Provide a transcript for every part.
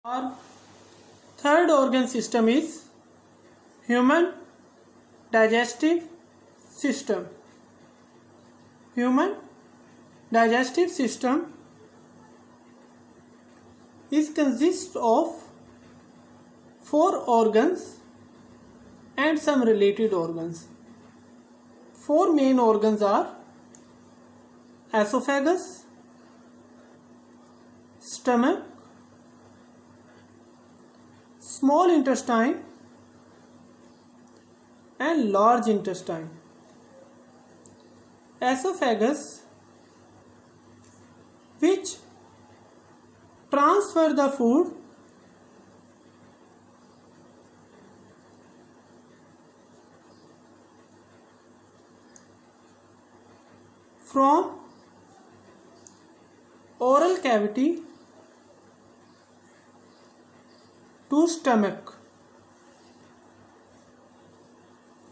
Our third organ system is human digestive system. Human digestive system consists of 4 organs and some related organs. 4 main organs are esophagus, stomach, small intestine and large intestine. Esophagus, which transfer the food from oral cavity to stomach.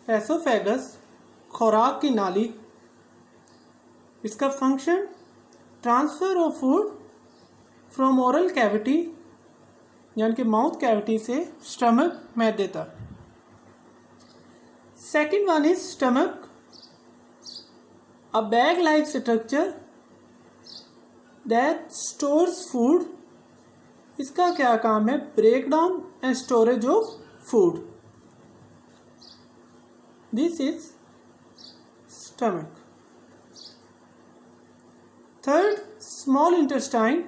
Oesophagus खुराक की नाली, इसका function transfer of food from oral cavity यानी कि mouth cavity से stomach मैदे तक. Second one is stomach, a bag like structure that stores food. इसका क्या काम है? Break down and storage of food. This is stomach. Third, small intestine.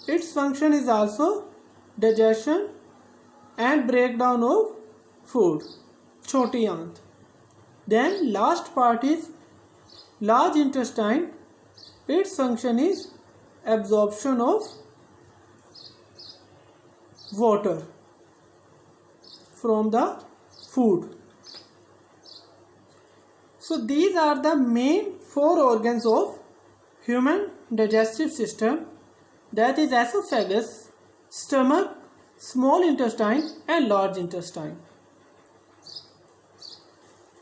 Its function is also digestion and break down of food, छोटी आंत. Then last part is large intestine. Its function is absorption of water from the food. So these are the main 4 organs of human digestive system, that is esophagus, stomach, small intestine and large intestine.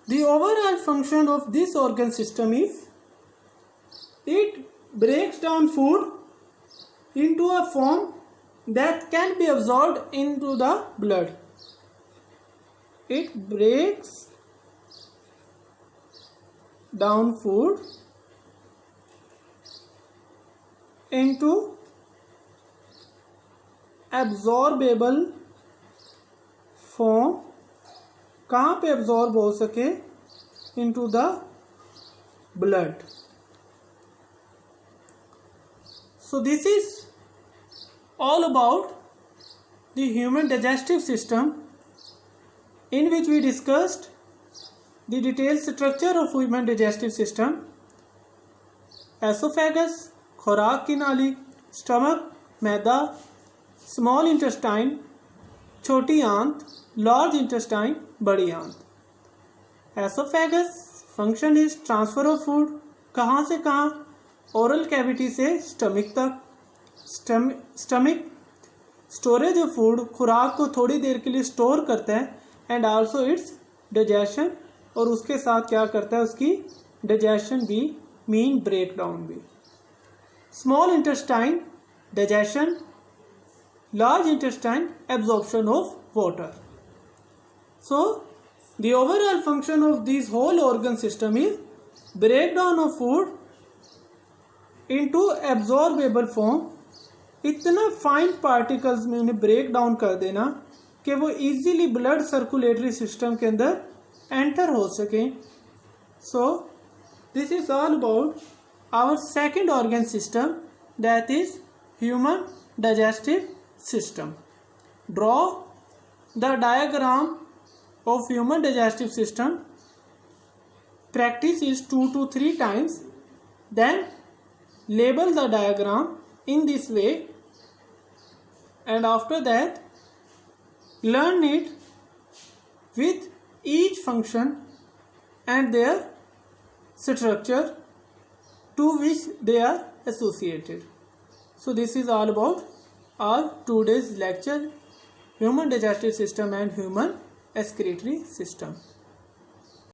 The overall function of this organ system is it breaks down food into a form that can be absorbed into the blood. It breaks down food into absorbable form. कहाँ पे absorb हो सके? into the blood. So this is all about the human digestive system, in which we discussed the detailed structure of human digestive system. Esophagus, खुराक की नाली, stomach, मैदा, small intestine, छोटी आंत, large intestine, बड़ी आंत. Esophagus function is transfer of food. कहाँ से कहाँ? ओरल कैविटी से स्टमक तक. स्टमक स्टोरेज ऑफ फूड, खुराक को थोड़ी देर के लिए स्टोर करता है एंड आल्सो इट्स डाइजेशन, और उसके साथ क्या करता है? उसकी डाइजेशन भी, मीन ब्रेक डाउन भी. Small intestine digestion, large intestine absorption of water. So the overall function of this whole organ system is break down of food into absorbable form. इतना फाइन पार्टिकल्स में उन्हें break down कर देना कि वो easily blood circulatory system के अंदर enter हो सकें. So this is all about our second organ system, that is human digestive system. Draw the diagram of human digestive system. Practice is 2 to 3 times. Then label the diagram in this way, and after that learn it with each function and their structure to which they are associated. So this is all about our today's lecture, human digestive system and human excretory system.